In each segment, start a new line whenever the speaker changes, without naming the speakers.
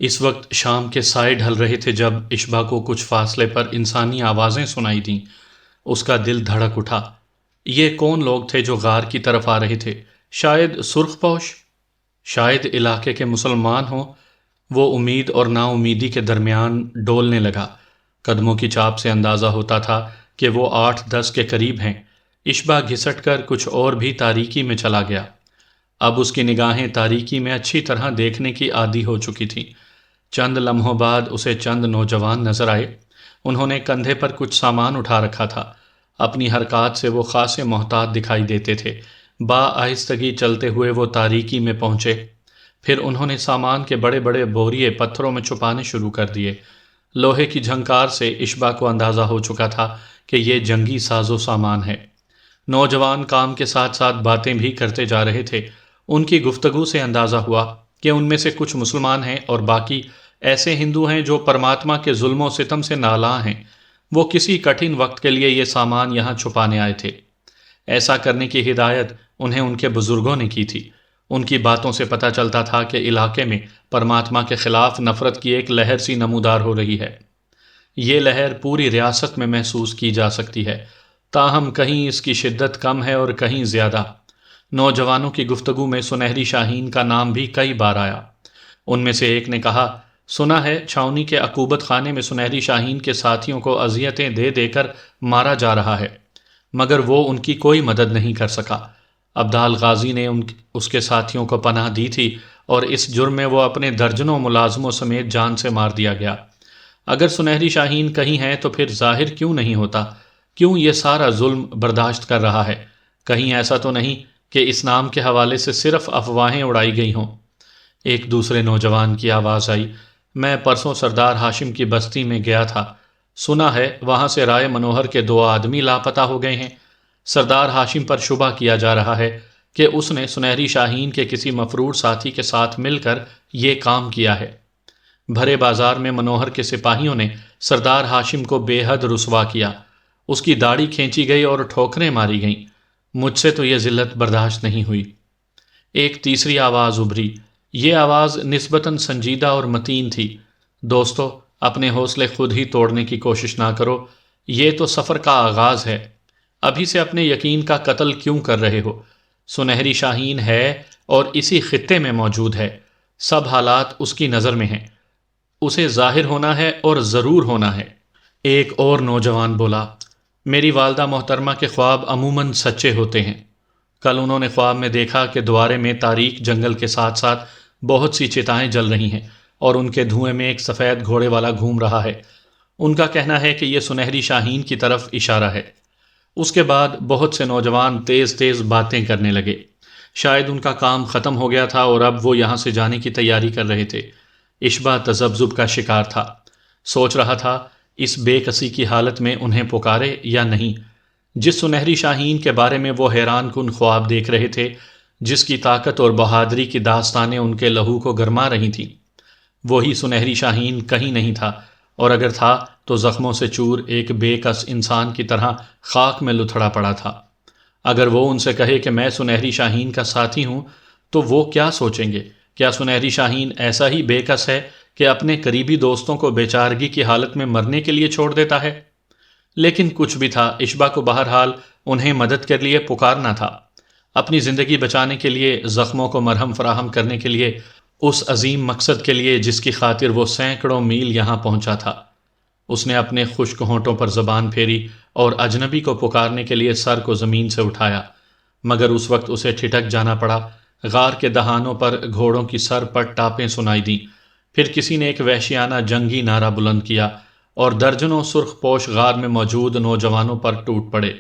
اس وقت شام کے سائے ڈھل رہے تھے جب اشبا کو کچھ فاصلے پر انسانی آوازیں سنائی دیں۔ اس کا دل دھڑک اٹھا۔ یہ کون لوگ تھے جو غار کی طرف آ رہے تھے؟ شاید سرخ پوش، شاید علاقے کے مسلمان ہوں۔ وہ امید اور نا امیدی کے درمیان ڈولنے لگا۔ قدموں کی چاپ سے اندازہ ہوتا تھا کہ وہ 8-10 کے قریب ہیں۔ اشبا گھسٹ کر کچھ اور بھی تاریکی میں چلا گیا۔ اب اس کی نگاہیں تاریکی میں اچھی طرح دیکھنے کی عادی ہو چکی تھیں۔ چند لمحوں بعد اسے چند نوجوان نظر آئے۔ انہوں نے کندھے پر کچھ سامان اٹھا رکھا تھا۔ اپنی حرکات سے وہ خاصے محتاط دکھائی دیتے تھے۔ آہستگی چلتے ہوئے وہ تاریکی میں پہنچے۔ پھر انہوں نے سامان کے بڑے بڑے بوریے پتھروں میں چھپانے شروع کر دیے۔ لوہے کی جھنکار سے اشبا کو اندازہ ہو چکا تھا کہ یہ جنگی ساز و سامان ہے۔ نوجوان کام کے ساتھ ساتھ باتیں بھی کرتے جا رہے تھے۔ ان کی گفتگو سے اندازہ ہوا کہ ان میں سے کچھ مسلمان ہیں اور باقی ایسے ہندو ہیں جو پرماتما کے ظلم و ستم سے نالاں ہیں۔ وہ کسی کٹھن وقت کے لیے یہ سامان یہاں چھپانے آئے تھے۔ ایسا کرنے کی ہدایت انہیں ان کے بزرگوں نے کی تھی۔ ان کی باتوں سے پتہ چلتا تھا کہ علاقے میں پرماتما کے خلاف نفرت کی ایک لہر سی نمودار ہو رہی ہے۔ یہ لہر پوری ریاست میں محسوس کی جا سکتی ہے، تاہم کہیں اس کی شدت کم ہے اور کہیں زیادہ۔ نوجوانوں کی گفتگو میں سنہری شاہین کا نام بھی کئی بار آیا۔ ان میں سے ایک نے کہا، سنا ہے چھاؤنی کے عقوبت خانے میں سنہری شاہین کے ساتھیوں کو اذیتیں دے دے کر مارا جا رہا ہے، مگر وہ ان کی کوئی مدد نہیں کر سکا۔ عبدال غازی نے اس کے ساتھیوں کو پناہ دی تھی اور اس جرم میں وہ اپنے درجنوں ملازموں سمیت جان سے مار دیا گیا۔ اگر سنہری شاہین کہیں ہے تو پھر ظاہر کیوں نہیں ہوتا؟ کیوں یہ سارا ظلم برداشت کر رہا ہے؟ کہیں ایسا تو نہیں کہ اس نام کے حوالے سے صرف افواہیں اڑائی گئی ہوں؟ ایک دوسرے نوجوان کی آواز آئی، میں پرسوں سردار ہاشم کی بستی میں گیا تھا، سنا ہے وہاں سے رائے منوہر کے 2 آدمی لاپتہ ہو گئے ہیں۔ سردار ہاشم پر شبہ کیا جا رہا ہے کہ اس نے سنہری شاہین کے کسی مفرور ساتھی کے ساتھ مل کر یہ کام کیا ہے۔ بھرے بازار میں منوہر کے سپاہیوں نے سردار ہاشم کو بے حد رسوا کیا۔ اس کی داڑھی کھینچی گئی اور ٹھوکریں ماری گئیں۔ مجھ سے تو یہ ذلت برداشت نہیں ہوئی۔ ایک تیسری آواز ابھری۔ یہ آواز نسبتاً سنجیدہ اور متین تھی۔ دوستو، اپنے حوصلے خود ہی توڑنے کی کوشش نہ کرو، یہ تو سفر کا آغاز ہے۔ ابھی سے اپنے یقین کا قتل کیوں کر رہے ہو؟ سنہری شاہین ہے اور اسی خطے میں موجود ہے۔ سب حالات اس کی نظر میں ہیں۔ اسے ظاہر ہونا ہے اور ضرور ہونا ہے۔ ایک اور نوجوان بولا، میری والدہ محترمہ کے خواب عموماً سچے ہوتے ہیں۔ کل انہوں نے خواب میں دیکھا کہ دوارے میں تاریک جنگل کے ساتھ ساتھ بہت سی چتائیں جل رہی ہیں اور ان کے دھوئیں میں ایک سفید گھوڑے والا گھوم رہا ہے۔ ان کا کہنا ہے کہ یہ سنہری شاہین کی طرف اشارہ ہے۔ اس کے بعد بہت سے نوجوان تیز تیز باتیں کرنے لگے۔ شاید ان کا کام ختم ہو گیا تھا اور اب وہ یہاں سے جانے کی تیاری کر رہے تھے۔ اشبا تذبذب کا شکار تھا۔ سوچ رہا تھا اس بے کسی کی حالت میں انہیں پکارے یا نہیں۔ جس سنہری شاہین کے بارے میں وہ حیران کن خواب دیکھ رہے تھے، جس کی طاقت اور بہادری کی داستانیں ان کے لہو کو گرما رہی تھیں، وہی سنہری شاہین کہیں نہیں تھا، اور اگر تھا تو زخموں سے چور ایک بے کس انسان کی طرح خاک میں لتھڑا پڑا تھا۔ اگر وہ ان سے کہے کہ میں سنہری شاہین کا ساتھی ہوں تو وہ کیا سوچیں گے؟ کیا سنہری شاہین ایسا ہی بے کس ہے کہ اپنے قریبی دوستوں کو بیچارگی کی حالت میں مرنے کے لیے چھوڑ دیتا ہے؟ لیکن کچھ بھی تھا، اشبا کو بہرحال انہیں مدد کے لیے پکارنا تھا، اپنی زندگی بچانے کے لیے، زخموں کو مرہم فراہم کرنے کے لیے، اس عظیم مقصد کے لیے جس کی خاطر وہ سینکڑوں میل یہاں پہنچا تھا۔ اس نے اپنے خشک ہونٹوں پر زبان پھیری اور اجنبی کو پکارنے کے لیے سر کو زمین سے اٹھایا، مگر اس وقت اسے ٹھٹک جانا پڑا۔ غار کے دہانوں پر گھوڑوں کی سر پٹ ٹاپیں سنائی دیں۔ پھر کسی نے ایک وحشیانہ جنگی نعرہ بلند کیا اور درجنوں سرخ پوش غار میں موجود نوجوانوں پر ٹوٹ پڑے۔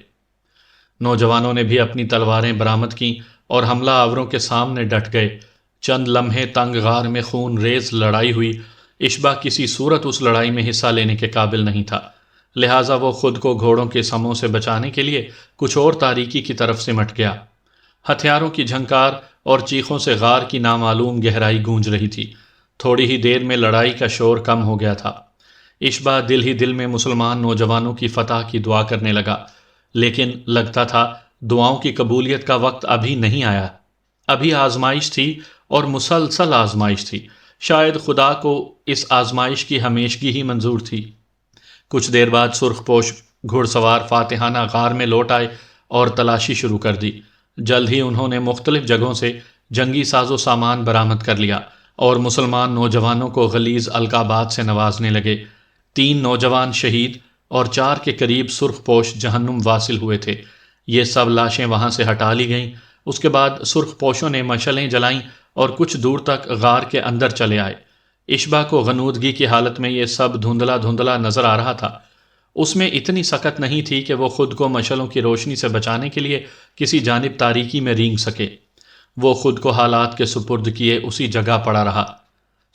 نوجوانوں نے بھی اپنی تلواریں برآمد کیں اور حملہ آوروں کے سامنے ڈٹ گئے۔ چند لمحے تنگ غار میں خون ریز لڑائی ہوئی۔ اشبا کسی صورت اس لڑائی میں حصہ لینے کے قابل نہیں تھا، لہٰذا وہ خود کو گھوڑوں کے سموں سے بچانے کے لیے کچھ اور تاریکی کی طرف سمٹ گیا۔ ہتھیاروں کی جھنکار اور چیخوں سے غار کی نامعلوم گہرائی گونج رہی تھی۔ تھوڑی ہی دیر میں لڑائی کا شور کم ہو گیا تھا۔ اشبا دل ہی دل میں مسلمان نوجوانوں کی فتح کی دعا کرنے لگا، لیکن لگتا تھا دعاؤں کی قبولیت کا وقت ابھی نہیں آیا۔ ابھی آزمائش تھی اور مسلسل آزمائش تھی۔ شاید خدا کو اس آزمائش کی ہمیشگی ہی منظور تھی۔ کچھ دیر بعد سرخ پوش گھڑ سوار فاتحانہ غار میں لوٹ آئے اور تلاشی شروع کر دی۔ جلد ہی انہوں نے مختلف جگہوں سے جنگی ساز و سامان برآمد کر لیا اور مسلمان نوجوانوں کو غلیظ القابات سے نوازنے لگے۔ 3 نوجوان شہید اور 4 کے قریب سرخ پوش جہنم واصل ہوئے تھے۔ یہ سب لاشیں وہاں سے ہٹا لی گئیں۔ اس کے بعد سرخ پوشوں نے مشعلیں جلائیں اور کچھ دور تک غار کے اندر چلے آئے۔ اشبا کو غنودگی کی حالت میں یہ سب دھندلا دھندلا نظر آ رہا تھا۔ اس میں اتنی سکت نہیں تھی کہ وہ خود کو مشعلوں کی روشنی سے بچانے کے لیے کسی جانب تاریکی میں رینگ سکے۔ وہ خود کو حالات کے سپرد کیے اسی جگہ پڑا رہا۔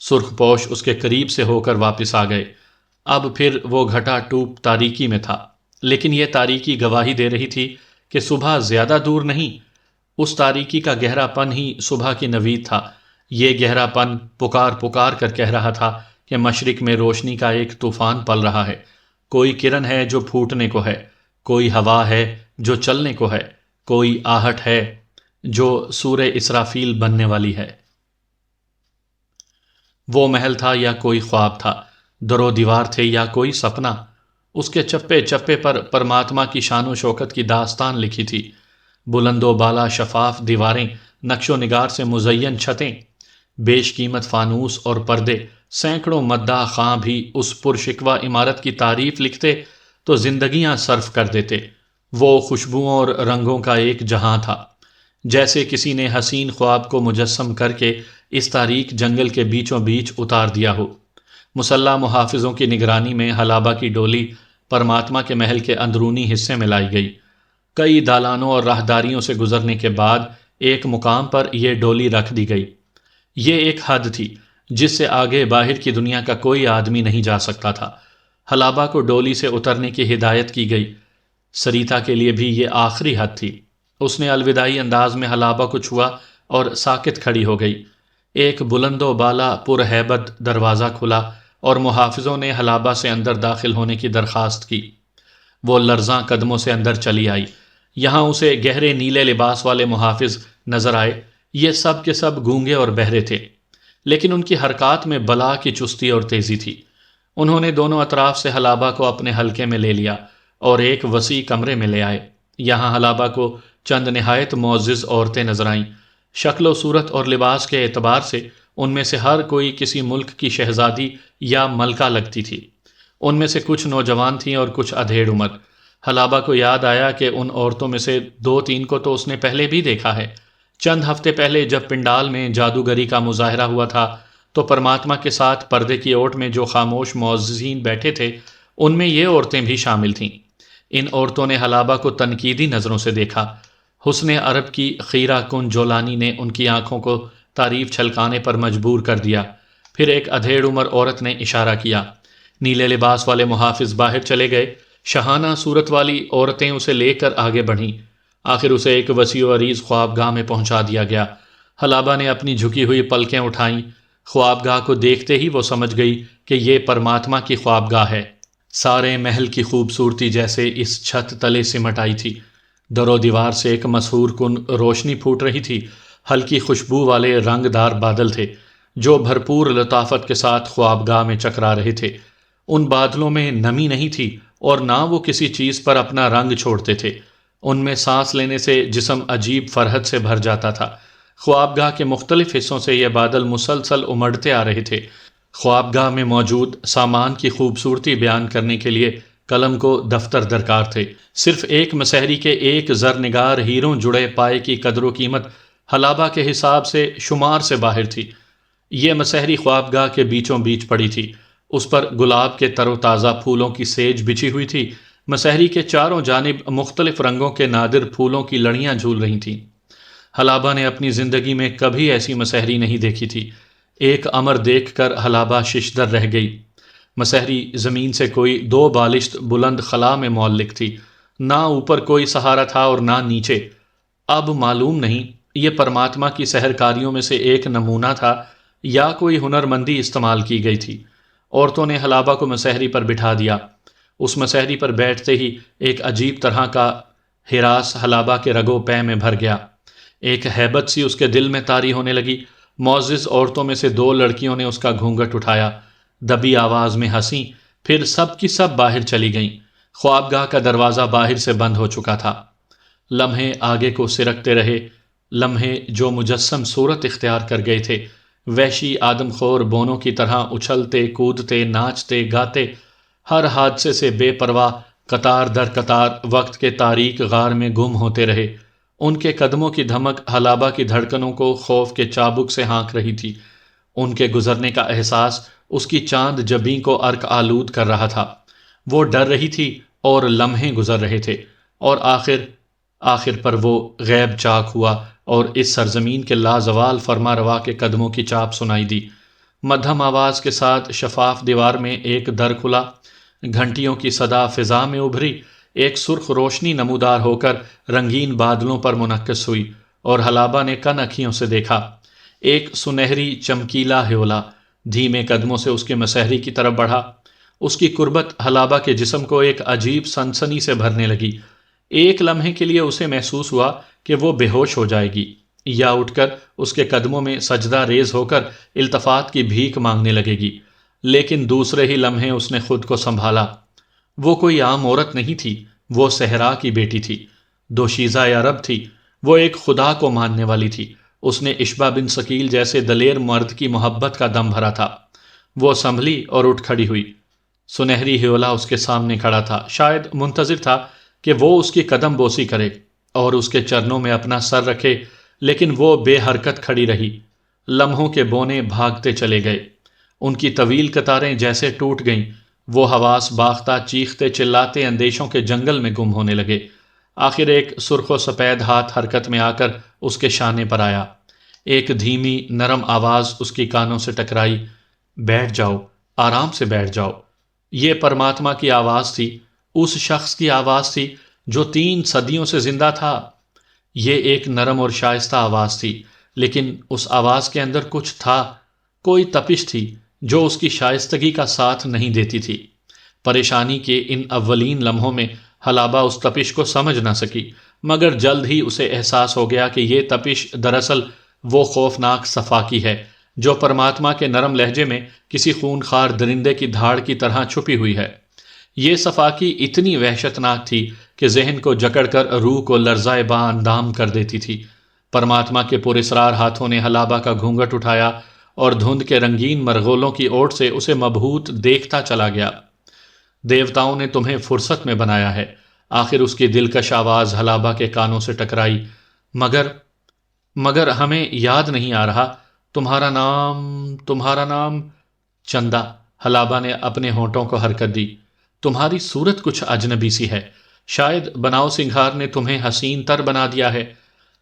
سرخ پوش اس کے قریب سے ہو کر واپس آ گئے۔ اب پھر وہ گھٹا ٹوپ تاریکی میں تھا، لیکن یہ تاریکی گواہی دے رہی تھی کہ صبح زیادہ دور نہیں۔ اس تاریکی کا گہرا پن ہی صبح کی نوید تھا۔ یہ گہرا پن پکار پکار کر کہہ رہا تھا کہ مشرق میں روشنی کا ایک طوفان پل رہا ہے۔ کوئی کرن ہے جو پھوٹنے کو ہے، کوئی ہوا ہے جو چلنے کو ہے، کوئی آہٹ ہے جو سور اسرافیل بننے والی ہے۔ وہ محل تھا یا کوئی خواب تھا، در و دیوار تھے یا کوئی سپنا؟ اس کے چپے چپے پر پرماتما کی شان و شوکت کی داستان لکھی تھی۔ بلند و بالا شفاف دیواریں، نقش و نگار سے مزین چھتیں، بیش قیمت فانوس اور پردے، سینکڑوں مداح خاں بھی اس پرشکوہ عمارت کی تعریف لکھتے تو زندگیاں صرف کر دیتے۔ وہ خوشبوؤں اور رنگوں کا ایک جہاں تھا، جیسے کسی نے حسین خواب کو مجسم کر کے اس تاریک جنگل کے بیچوں بیچ اتار دیا ہو۔ مسلح محافظوں کی نگرانی میں حلابہ کی ڈولی پرماتما کے محل کے اندرونی حصے میں لائی گئی۔ کئی دالانوں اور راہداریوں سے گزرنے کے بعد ایک مقام پر یہ ڈولی رکھ دی گئی۔ یہ ایک حد تھی جس سے آگے باہر کی دنیا کا کوئی آدمی نہیں جا سکتا تھا۔ حلابہ کو ڈولی سے اترنے کی ہدایت کی گئی۔ سریتا کے لیے بھی یہ آخری حد تھی۔ اس نے الوداعی انداز میں حلابہ کو چھوا اور ساکت کھڑی ہو گئی۔ ایک بلند و بالا پرہیبت دروازہ کھلا اور محافظوں نے حلابہ سے اندر داخل ہونے کی درخواست کی۔ وہ لرزاں قدموں سے اندر چلی آئی۔ یہاں اسے گہرے نیلے لباس والے محافظ نظر آئے۔ یہ سب کے سب گونگے اور بہرے تھے، لیکن ان کی حرکات میں بلا کی چستی اور تیزی تھی۔ انہوں نے دونوں اطراف سے حلابہ کو اپنے حلقے میں لے لیا اور ایک وسیع کمرے میں لے آئے۔ یہاں حلابہ کو چند نہایت معزز عورتیں نظر آئیں۔ شکل و صورت اور لباس کے اعتبار سے ان میں سے ہر کوئی کسی ملک کی شہزادی یا ملکہ لگتی تھی۔ ان میں سے کچھ نوجوان تھیں اور کچھ ادھیڑ عمر۔ حلابہ کو یاد آیا کہ ان عورتوں میں سے 2-3 کو تو اس نے پہلے بھی دیکھا ہے۔ چند ہفتے پہلے جب پنڈال میں جادوگری کا مظاہرہ ہوا تھا تو پرماتما کے ساتھ پردے کی اوٹ میں جو خاموش معززین بیٹھے تھے ان میں یہ عورتیں بھی شامل تھیں۔ ان عورتوں نے حلابہ کو تنقیدی نظروں سے دیکھا۔ حسن عرب کی خیرہ کن جولانی نے ان کی آنکھوں کو تعریف چھلکانے پر مجبور کر دیا۔ پھر ایک ادھیڑ عمر عورت نے اشارہ کیا۔ نیلے لباس والے محافظ باہر چلے گئے۔ شاہانہ صورت والی عورتیں اسے لے کر آگے بڑھیں۔ آخر اسے ایک وسیع و عریض خوابگاہ میں پہنچا دیا گیا۔ حلابہ نے اپنی جھکی ہوئی پلکیں اٹھائیں۔ خوابگاہ کو دیکھتے ہی وہ سمجھ گئی کہ یہ پرماتما کی خوابگاہ ہے۔ سارے محل کی خوبصورتی جیسے اس چھت تلے سمٹ آئی تھی۔ در و دیوار سے ایک مسحور کن روشنی پھوٹ رہی تھی۔ ہلکی خوشبو والے رنگ دار بادل تھے جو بھرپور لطافت کے ساتھ خوابگاہ میں چکرا رہے تھے۔ ان بادلوں میں نمی نہیں تھی اور نہ وہ کسی چیز پر اپنا رنگ چھوڑتے تھے۔ ان میں سانس لینے سے جسم عجیب فرحت سے بھر جاتا تھا۔ خوابگاہ کے مختلف حصوں سے یہ بادل مسلسل امڑتے آ رہے تھے۔ خوابگاہ میں موجود سامان کی خوبصورتی بیان کرنے کے لیے قلم کو دفتر درکار تھے۔ صرف ایک مسحری کے ایک زرنگار ہیروں جڑے پائے کی قدر و قیمت حلابہ کے حساب سے شمار سے باہر تھی۔ یہ مسحری خوابگاہ کے بیچوں بیچ پڑی تھی۔ اس پر گلاب کے تر و تازہ پھولوں کی سیج بچھی ہوئی تھی۔ مسحری کے چاروں جانب مختلف رنگوں کے نادر پھولوں کی لڑیاں جھول رہی تھیں۔ حلابہ نے اپنی زندگی میں کبھی ایسی مسحری نہیں دیکھی تھی۔ ایک امر دیکھ کر حلابہ ششدر رہ گئی۔ مسحری زمین سے کوئی 2 بالشت بلند خلا میں معلق تھی۔ نہ اوپر کوئی سہارا تھا اور نہ نیچے۔ اب معلوم نہیں یہ پرماتما کی سحرکاریوں میں سے ایک نمونہ تھا یا کوئی ہنرمندی استعمال کی گئی تھی۔ عورتوں نے حلابہ کو مسحری پر بٹھا دیا۔ اس مسحری پر بیٹھتے ہی ایک عجیب طرح کا ہراس حلابہ کے رگو پے میں بھر گیا۔ ایک ہیبت سی اس کے دل میں طاری ہونے لگی معزز عورتوں میں سے 2 لڑکیوں نے اس کا گھونگھٹ اٹھایا، دبی آواز میں ہنسی، پھر سب کی سب باہر چلی گئیں۔ خوابگاہ کا دروازہ باہر سے بند ہو چکا تھا۔ لمحے آگے کو سرکتے رہے، لمحے جو مجسم صورت اختیار کر گئے تھے، وحشی آدم خور بونوں کی طرح اچھلتے کودتے ناچتے گاتے، ہر حادثے سے بے پرواہ قطار در قطار وقت کے تاریک غار میں گم ہوتے رہے۔ ان کے قدموں کی دھمک حلابہ کی دھڑکنوں کو خوف کے چابک سے ہانک رہی تھی۔ ان کے گزرنے کا احساس اس کی چاند جبیں کو عرق آلود کر رہا تھا۔ وہ ڈر رہی تھی اور لمحے گزر رہے تھے، اور آخر پر وہ غیب چاک ہوا اور اس سرزمین کے لازوال فرما روا کے قدموں کی چاپ سنائی دی۔ مدھم آواز کے ساتھ شفاف دیوار میں ایک در کھلا، گھنٹیوں کی صدا فضا میں ابھری، ایک سرخ روشنی نمودار ہو کر رنگین بادلوں پر منعکس ہوئی، اور حلابہ نے کن اکھیوں سے دیکھا ایک سنہری چمکیلا ہیولا دھیمے قدموں سے اس کے مسحری کی طرف بڑھا۔ اس کی قربت حلابہ کے جسم کو ایک عجیب سنسنی سے بھرنے لگی۔ ایک لمحے کے لیے اسے محسوس ہوا کہ وہ بے ہوش ہو جائے گی یا اٹھ کر اس کے قدموں میں سجدہ ریز ہو کر التفات کی بھیک مانگنے لگے گی، لیکن دوسرے ہی لمحے اس نے خود کو سنبھالا۔ وہ کوئی عام عورت نہیں تھی، وہ صحرا کی بیٹی تھی، دوشیزہ عرب تھی، وہ ایک خدا کو ماننے والی تھی۔ اس نے اشبا بن ثقیل جیسے دلیر مرد کی محبت کا دم بھرا تھا۔ وہ سنبھلی اور اٹھ کھڑی ہوئی۔ سنہری ہیولا اس کے سامنے کھڑا تھا، شاید منتظر تھا کہ وہ اس کی قدم بوسی کرے اور اس کے چرنوں میں اپنا سر رکھے، لیکن وہ بے حرکت کھڑی رہی۔ لمحوں کے بونے بھاگتے چلے گئے، ان کی طویل قطاریں جیسے ٹوٹ گئیں۔ وہ حواس باختہ چیختے چلاتے اندیشوں کے جنگل میں گم ہونے لگے۔ آخر ایک سرخ و سفید ہاتھ حرکت میں آ کر اس کے شانے پر آیا۔ ایک دھیمی نرم آواز اس کی کانوں سے ٹکرائی، بیٹھ جاؤ، آرام سے بیٹھ جاؤ۔ یہ پرماتما کی آواز تھی، اس شخص کی آواز تھی جو 3 صدیوں سے زندہ تھا۔ یہ ایک نرم اور شائستہ آواز تھی، لیکن اس آواز کے اندر کچھ تھا، کوئی تپش تھی جو اس کی شائستگی کا ساتھ نہیں دیتی تھی۔ پریشانی کے ان اولین لمحوں میں حلابہ اس تپش کو سمجھ نہ سکی، مگر جلد ہی اسے احساس ہو گیا کہ یہ تپش دراصل وہ خوفناک صفاقی ہے جو پرماتما کے نرم لہجے میں کسی خونخوار درندے کی دھاڑ کی طرح چھپی ہوئی ہے۔ یہ صفاقی اتنی وحشتناک تھی کہ ذہن کو جکڑ کر روح کو لرزائے باں اندام کر دیتی تھی۔ پرماتما کے پراسرار ہاتھوں نے حلابہ کا گھونگھٹ اٹھایا اور دھند کے رنگین مرغولوں کی اوٹ سے اسے مبہوت دیکھتا چلا گیا۔ دیوتاؤں نے تمہیں فرصت میں بنایا ہے، آخر اس کی دلکش آواز حلابہ کے کانوں سے ٹکرائی۔ مگر ہمیں یاد نہیں آ رہا، تمہارا نام چندہ، حلابہ نے اپنے ہونٹوں کو حرکت دی۔ تمہاری صورت کچھ اجنبی سی ہے، شاید بناؤ سنگھار نے تمہیں حسین تر بنا دیا ہے۔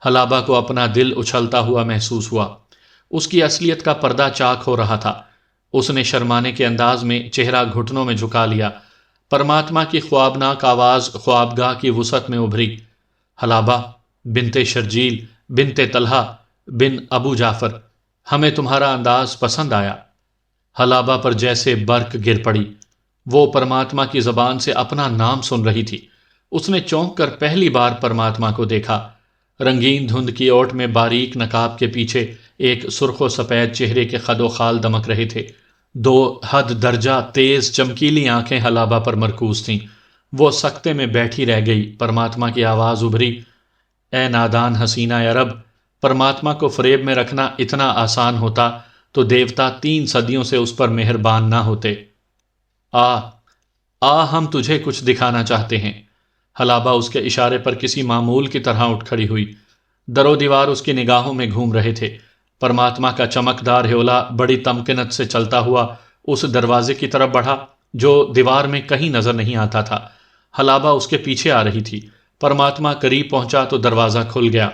حلابہ کو اپنا دل اچھلتا ہوا محسوس ہوا۔ اس کی اصلیت کا پردہ چاک ہو رہا تھا۔ اس نے شرمانے کے انداز میں چہرہ گھٹنوں میں جھکا لیا۔ پرماتما کی خوابناک آواز خوابگاہ کی وسعت میں ابھری، حلابہ بنت شرجیل بنت طلحہ بن ابو جعفر، ہمیں تمہارا انداز پسند آیا۔ حلابہ پر جیسے برق گر پڑی، وہ پرماتما کی زبان سے اپنا نام سن رہی تھی۔ اس نے چونک کر پہلی بار پرماتما کو دیکھا۔ رنگین دھند کی اوٹ میں باریک نقاب کے پیچھے ایک سرخ و سفید چہرے کے خد و خال دمک رہے تھے۔ 2 حد درجہ تیز چمکیلی آنکھیں حلابہ پر مرکوز تھیں۔ وہ سکتے میں بیٹھی رہ گئی۔ پرماتما کی آواز ابھری، اے نادان حسینہ عرب، پرماتما کو فریب میں رکھنا اتنا آسان ہوتا تو دیوتا 3 صدیوں سے اس پر مہربان نہ ہوتے۔ ہم تجھے کچھ دکھانا چاہتے ہیں۔ حلابہ اس کے اشارے پر کسی معمول کی طرح اٹھ کھڑی ہوئی۔ در و دیوار اس کی نگاہوں میں گھوم رہے تھے۔ پرماتما کا چمکدار ہیولا بڑی تمکنت سے چلتا ہوا اس دروازے کی طرف بڑھا جو دیوار میں کہیں نظر نہیں آتا تھا۔ حلابہ اس کے پیچھے آ رہی تھی۔ پرماتما قریب پہنچا تو دروازہ کھل گیا۔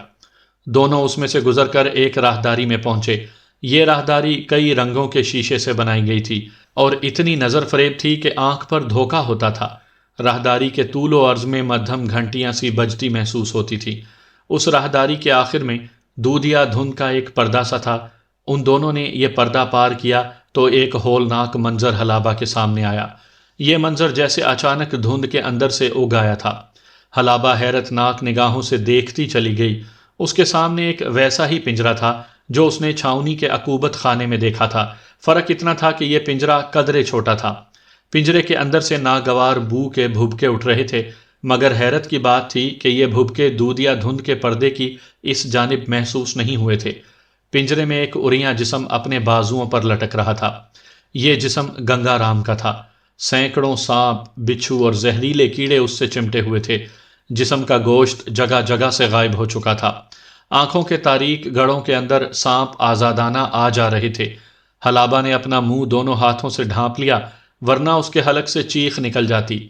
دونوں اس میں سے گزر کر ایک راہداری میں پہنچے۔ یہ راہداری کئی رنگوں کے شیشے سے بنائی گئی تھی اور اتنی نظر فریب تھی کہ آنکھ پر دھوکا ہوتا تھا۔ راہداری کے طول و عرض میں مدھم گھنٹیاں سی بجتی محسوس ہوتی تھی۔ اس راہداری کے آخر میں دودھیا دھند کا ایک پردہ سا تھا۔ ان دونوں نے یہ پردہ پار کیا تو ایک ہولناک منظر حلابہ کے سامنے آیا۔ یہ منظر جیسے اچانک دھند کے اندر سے اگ آیا تھا۔ حلابہ حیرت ناک نگاہوں سے دیکھتی چلی گئی۔ اس کے سامنے ایک ویسا ہی پنجرا تھا جو اس نے چھاؤنی کے عقوبت خانے میں دیکھا تھا۔ فرق اتنا تھا کہ یہ پنجرا قدرے چھوٹا تھا۔ پنجرے کے اندر سے ناگوار بو کے بھبکے اٹھ رہے تھے، مگر حیرت کی بات تھی کہ یہ بھبکے دودھ یا دھند کے پردے کی اس جانب محسوس نہیں ہوئے تھے۔ پنجرے میں ایک اریاں جسم اپنے بازوؤں پر لٹک رہا تھا۔ یہ جسم گنگا رام کا تھا۔ سینکڑوں سانپ، بچھو اور زہریلے کیڑے اس سے چمٹے ہوئے تھے۔ جسم کا گوشت جگہ جگہ سے غائب ہو چکا تھا۔ آنکھوں کے تاریک گڑوں کے اندر سانپ آزادانہ آ جا رہے تھے۔ حلابہ نے اپنا منہ دونوں ہاتھوں سے ڈھانپ لیا، ورنہ اس کے حلق سے چیخ نکل جاتی۔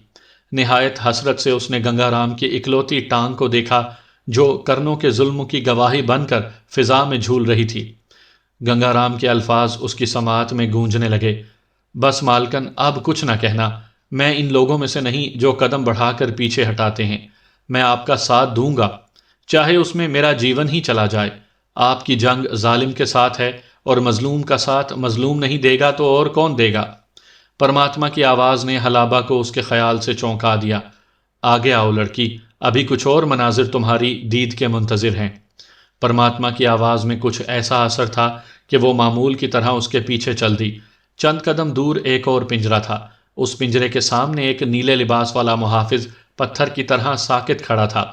نہایت حسرت سے اس نے گنگا رام کی اکلوتی ٹانگ کو دیکھا جو کرنوں کے ظلم کی گواہی بن کر فضا میں جھول رہی تھی۔ گنگا رام کے الفاظ اس کی سماعت میں گونجنے لگے، بس مالکن اب کچھ نہ کہنا، میں ان لوگوں میں سے نہیں جو قدم بڑھا کر پیچھے ہٹاتے ہیں۔ میں آپ کا ساتھ دوں گا، چاہے اس میں میرا جیون ہی چلا جائے۔ آپ کی جنگ ظالم کے ساتھ ہے، اور مظلوم کا ساتھ مظلوم نہیں دے گا تو اور کون دے گا؟ پرماتما کی آواز نے حلابہ کو اس کے خیال سے چونکا دیا۔ آگے آؤ لڑکی، ابھی کچھ اور مناظر تمہاری دید کے منتظر ہیں۔ پرماتما کی آواز میں کچھ ایسا اثر تھا کہ وہ معمول کی طرح اس کے پیچھے چل دی۔ چند قدم دور ایک اور پنجرا تھا۔ اس پنجرے کے سامنے ایک نیلے لباس والا محافظ پتھر کی طرح ساکت کھڑا تھا۔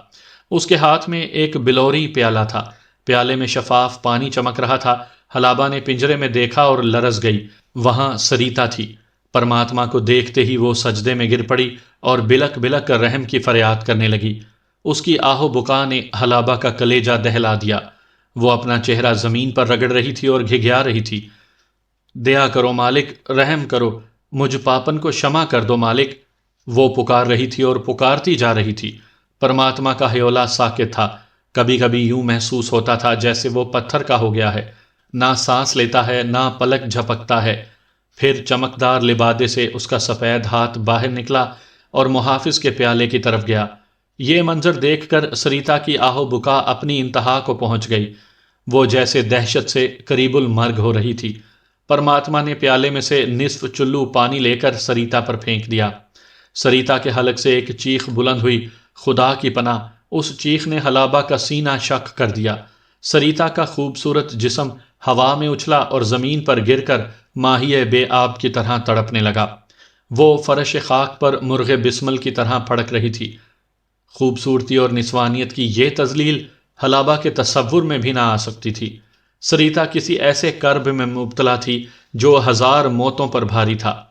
اس کے ہاتھ میں ایک بلوری پیالہ تھا۔ پیالے میں شفاف پانی چمک رہا تھا۔ حلابہ نے پنجرے میں دیکھا اور لرز گئی۔ وہاں سریتا تھی۔ پرماتما کو دیکھتے ہی وہ سجدے میں گر پڑی اور بلک بلک کر رحم کی فریاد کرنے لگی۔ اس کی آہ و بکا نے حلابہ کا کلیجہ دہلا دیا۔ وہ اپنا چہرہ زمین پر رگڑ رہی تھی اور گھگھیا رہی تھی۔ دیا کرو مالک، رحم کرو، مجھ پاپن کو شمع کر دو مالک، وہ پکار رہی تھی اور پکارتی جا رہی تھی۔ پرماتما کا ہیولا ساکت تھا۔ کبھی کبھی یوں محسوس ہوتا تھا جیسے وہ پتھر کا ہو گیا ہے، نہ سانس لیتا ہے نہ پلک جھپکتا ہے۔ پھر چمکدار لبادے سے اس کا سفید ہاتھ باہر نکلا اور محافظ کے پیالے کی طرف گیا۔ یہ منظر دیکھ کر سریتا کی آہ و بکا اپنی انتہا کو پہنچ گئی۔ وہ جیسے دہشت سے قریب المرگ ہو رہی تھی۔ پرماتما نے پیالے میں سے نصف چلو پانی لے کر سریتا پر پھینک دیا۔ سریتا کے حلق سے ایک چیخ بلند ہوئی۔ خدا کی پناہ! اس چیخ نے حلابہ کا سینہ شق کر دیا۔ سریتا کا خوبصورت جسم ہوا میں اچھلا اور زمین پر گر کر ماہی بے آب کی طرح تڑپنے لگا۔ وہ فرش خاک پر مرغ بسمل کی طرح پھڑک رہی تھی۔ خوبصورتی اور نسوانیت کی یہ تذلیل حلابہ کے تصور میں بھی نہ آ سکتی تھی۔ سریتا کسی ایسے کرب میں مبتلا تھی جو 1000 موتوں پر بھاری تھا۔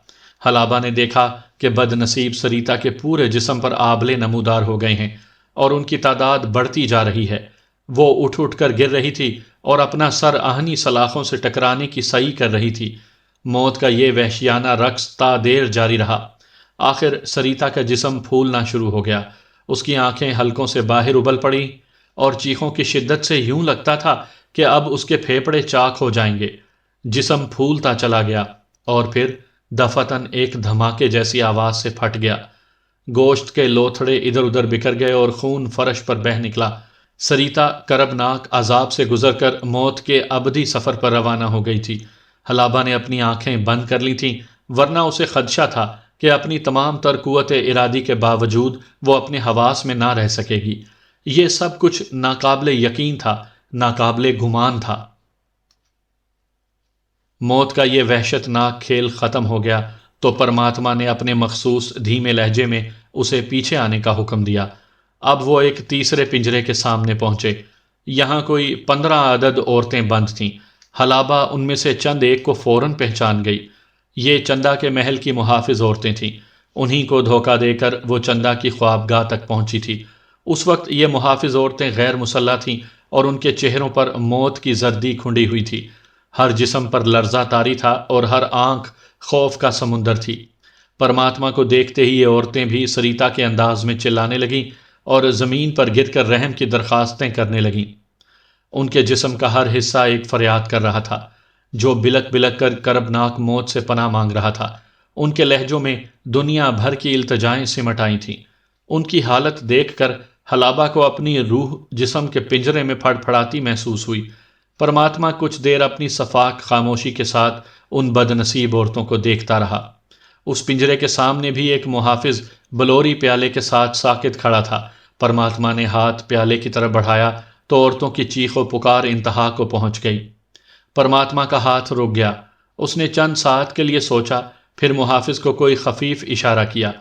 حلابہ نے دیکھا کہ بد نصیب سریتا کے پورے جسم پر آبلے نمودار ہو گئے ہیں اور ان کی تعداد بڑھتی جا رہی ہے۔ وہ اٹھ اٹھ کر گر رہی تھی اور اپنا سر آہنی سلاخوں سے ٹکرانے کی سعی کر رہی تھی۔ موت کا یہ وحشیانہ رقص تا دیر جاری رہا۔ آخر سریتا کا جسم پھولنا شروع ہو گیا۔ اس کی آنکھیں حلقوں سے باہر ابل پڑیں اور چیخوں کی شدت سے یوں لگتا تھا کہ اب اس کے پھیپڑے چاک ہو جائیں گے۔ جسم پھولتا چلا گیا اور پھر دفتن ایک دھماکے جیسی آواز سے پھٹ گیا۔ گوشت کے لوتھڑے ادھر ادھر بکھر گئے اور خون فرش پر بہہ نکلا۔ سریتا کربناک عذاب سے گزر کر موت کے ابدی سفر پر روانہ ہو گئی تھی۔ حلابہ نے اپنی آنکھیں بند کر لی تھیں، ورنہ اسے خدشہ تھا کہ اپنی تمام تر قوت ارادی کے باوجود وہ اپنے حواس میں نہ رہ سکے گی۔ یہ سب کچھ ناقابل یقین تھا، ناقابل گمان تھا۔ موت کا یہ وحشت ناک کھیل ختم ہو گیا تو پرماتما نے اپنے مخصوص دھیمے لہجے میں اسے پیچھے آنے کا حکم دیا۔ اب وہ ایک تیسرے پنجرے کے سامنے پہنچے۔ یہاں کوئی 15 عدد عورتیں بند تھیں۔ حلابہ ان میں سے چند ایک کو فوراً پہچان گئی۔ یہ چندا کے محل کی محافظ عورتیں تھیں۔ انہی کو دھوکہ دے کر وہ چندا کی خوابگاہ تک پہنچی تھی۔ اس وقت یہ محافظ عورتیں غیر مسلح تھیں اور ان کے چہروں پر موت کی زردی کھنڈی ہوئی تھی۔ ہر جسم پر لرزہ طاری تھا اور ہر آنکھ خوف کا سمندر تھی۔ پرماتما کو دیکھتے ہی یہ عورتیں بھی سریتا کے انداز میں چلانے لگیں اور زمین پر گر کر رحم کی درخواستیں کرنے لگیں۔ ان کے جسم کا ہر حصہ ایک فریاد کر رہا تھا جو بلک بلک کر کربناک موت سے پناہ مانگ رہا تھا۔ ان کے لہجوں میں دنیا بھر کی التجائیں سمٹ آئی تھیں۔ ان کی حالت دیکھ کر حلابہ کو اپنی روح جسم کے پنجرے میں پھڑ پھڑاتی محسوس ہوئی۔ پرماتما کچھ دیر اپنی صفاک خاموشی کے ساتھ ان بد نصیب عورتوں کو دیکھتا رہا۔ اس پنجرے کے سامنے بھی ایک محافظ بلوری پیالے کے ساتھ ساکت کھڑا تھا۔ پرماتما نے ہاتھ پیالے کی طرف بڑھایا تو عورتوں کی چیخ و پکار انتہا کو پہنچ گئی۔ پرماتما کا ہاتھ رک گیا۔ اس نے چند ساعت کے لیے سوچا، پھر محافظ کو کوئی خفیف اشارہ کیا۔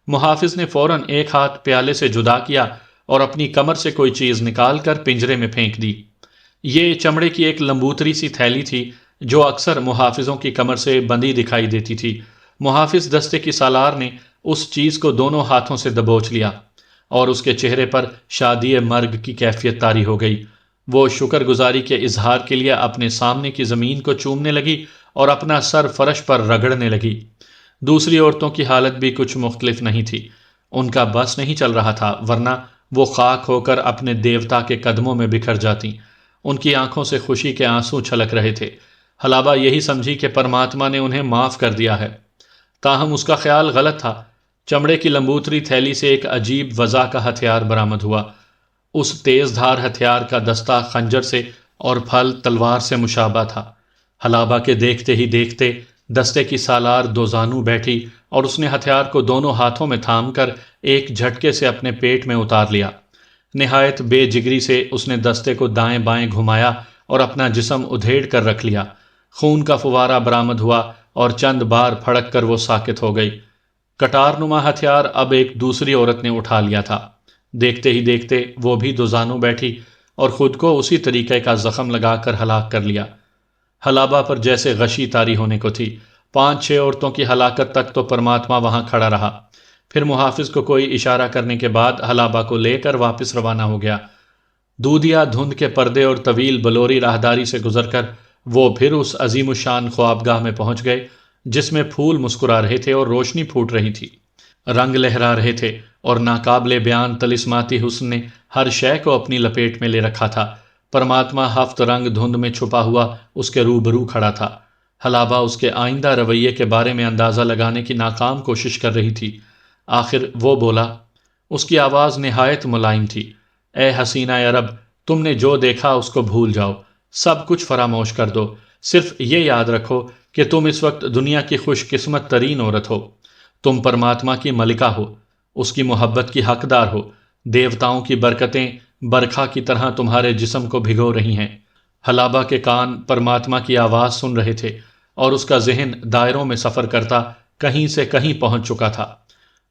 محافظ نے فوراً ایک ہاتھ پیالے سے جدا کیا اور اپنی کمر سے کوئی چیز نکال کر پنجرے میں پھینک دی۔ یہ چمڑے کی ایک لمبوتری سی تھیلی تھی جو اکثر محافظوں کی کمر سے بندھی دکھائی دیتی تھی۔ محافظ دستے کی سالار نے اس چیز کو دونوں ہاتھوں سے دبوچ لیا اور اس کے چہرے پر شادی مرگ کی کیفیت طاری ہو گئی۔ وہ شکر گزاری کے اظہار کے لیے اپنے سامنے کی زمین کو چومنے لگی اور اپنا سر فرش پر رگڑنے لگی۔ دوسری عورتوں کی حالت بھی کچھ مختلف نہیں تھی۔ ان کا بس نہیں چل رہا تھا، ورنہ وہ خاک ہو کر اپنے دیوتا کے قدموں میں بکھر جاتی۔ ان کی آنکھوں سے خوشی کے آنسو چھلک رہے تھے۔ حلابہ یہی سمجھی کہ پرماتما نے انہیں معاف کر دیا ہے، تاہم اس کا خیال غلط تھا۔ چمڑے کی لمبوتری تھیلی سے ایک عجیب وضع کا ہتھیار برآمد ہوا۔ اس تیز دھار ہتھیار کا دستہ خنجر سے اور پھل تلوار سے مشابہ تھا۔ حلابہ کے دیکھتے ہی دیکھتے دستے کی سالار دو زانو بیٹھی اور اس نے ہتھیار کو دونوں ہاتھوں میں تھام کر ایک جھٹکے سے اپنے پیٹ میں اتار لیا۔ نہایت بے جگری سے اس نے دستے کو دائیں بائیں گھمایا اور اپنا جسم ادھیڑ کر رکھ لیا۔ خون کا فوارہ برآمد ہوا اور چند بار پھڑک کر وہ ساکت ہو گئی۔ کٹار نما ہتھیار اب ایک دوسری عورت نے اٹھا لیا تھا۔ دیکھتے ہی دیکھتے وہ بھی دو زانو بیٹھی اور خود کو اسی طریقے کا زخم لگا کر ہلاک کر لیا۔ حلابہ پر جیسے غشی طاری ہونے کو تھی۔ 5-6 عورتوں کی ہلاکت تک تو پرماتما وہاں کھڑا رہا۔ پھر محافظ کو کوئی اشارہ کرنے کے بعد حلابہ کو لے کر واپس روانہ ہو گیا۔ دودھیا دھند کے پردے اور طویل بلوری راہداری سے گزر کر وہ پھر اس عظیم الشان خوابگاہ میں پہنچ گئے جس میں پھول مسکرا رہے تھے اور روشنی پھوٹ رہی تھی، رنگ لہرا رہے تھے اور ناقابل بیان طلسماتی حسن نے ہر شے کو اپنی لپیٹ میں لے رکھا تھا۔ پرماتما ہفت رنگ دھند میں چھپا ہوا اس کے روبرو کھڑا تھا۔ حلابہ اس کے آئندہ رویے کے بارے میں اندازہ لگانے کی ناکام کوشش کر رہی تھی۔ آخر وہ بولا، اس کی آواز نہایت ملائم تھی، اے حسینہ عرب، تم نے جو دیکھا اس کو بھول جاؤ، سب کچھ فراموش کر دو، صرف یہ یاد رکھو کہ تم اس وقت دنیا کی خوش قسمت ترین عورت ہو۔ تم پرماتما کی ملکہ ہو، اس کی محبت کی حقدار ہو۔ دیوتاؤں کی برکتیں برکھا کی طرح تمہارے جسم کو بھگو رہی ہیں۔ حلابہ کے کان پرماتما کی آواز سن رہے تھے اور اس کا ذہن دائروں میں سفر کرتا کہیں سے کہیں پہنچ چکا تھا۔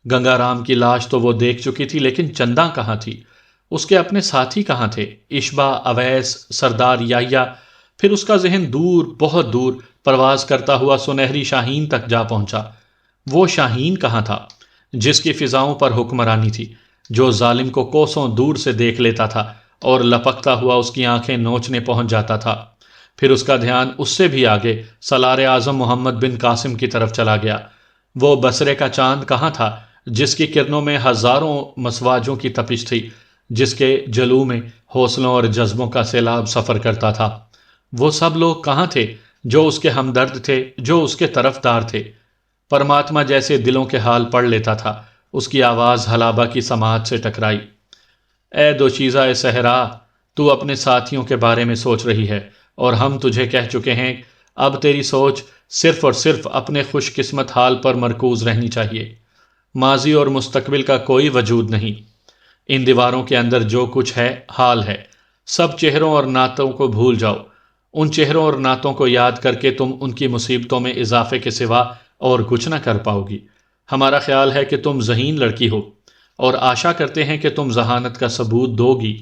گنگا رام کی لاش تو وہ دیکھ چکی تھی، لیکن چنداں کہاں تھی؟ اس کے اپنے ساتھی کہاں تھے؟ اشبا، اویس، سردار یحییٰ۔ پھر اس کا ذہن دور، بہت دور پرواز کرتا ہوا سنہری شاہین تک جا پہنچا۔ وہ شاہین کہاں تھا جس کی فضاؤں پر حکمرانی تھی، جو ظالم کو کوسوں دور سے دیکھ لیتا تھا اور لپکتا ہوا اس کی آنکھیں نوچنے پہنچ جاتا تھا؟ پھر اس کا دھیان اس سے بھی آگے سالار اعظم محمد بن قاسم کی طرف چلا گیا۔ وہ بصرے کا چاند کہاں تھا جس کی کرنوں میں ہزاروں مسواجوں کی تپش تھی، جس کے جلو میں حوصلوں اور جذبوں کا سیلاب سفر کرتا تھا؟ وہ سب لوگ کہاں تھے جو اس کے ہمدرد تھے، جو اس کے طرفدار تھے؟ پرماتما جیسے دلوں کے حال پڑھ لیتا تھا۔ اس کی آواز حلابہ کی سماعت سے ٹکرائی، اے دوشیزہ صحرا، تو اپنے ساتھیوں کے بارے میں سوچ رہی ہے اور ہم تجھے کہہ چکے ہیں اب تیری سوچ صرف اور صرف اپنے خوش قسمت حال پر مرکوز رہنی چاہیے۔ ماضی اور مستقبل کا کوئی وجود نہیں۔ ان دیواروں کے اندر جو کچھ ہے حال ہے۔ سب چہروں اور نعتوں کو بھول جاؤ۔ ان چہروں اور نعتوں کو یاد کر کے تم ان کی مصیبتوں میں اضافے کے سوا اور کچھ نہ کر پاؤ گی۔ ہمارا خیال ہے کہ تم ذہین لڑکی ہو اور آشا کرتے ہیں کہ تم ذہانت کا ثبوت دو گی۔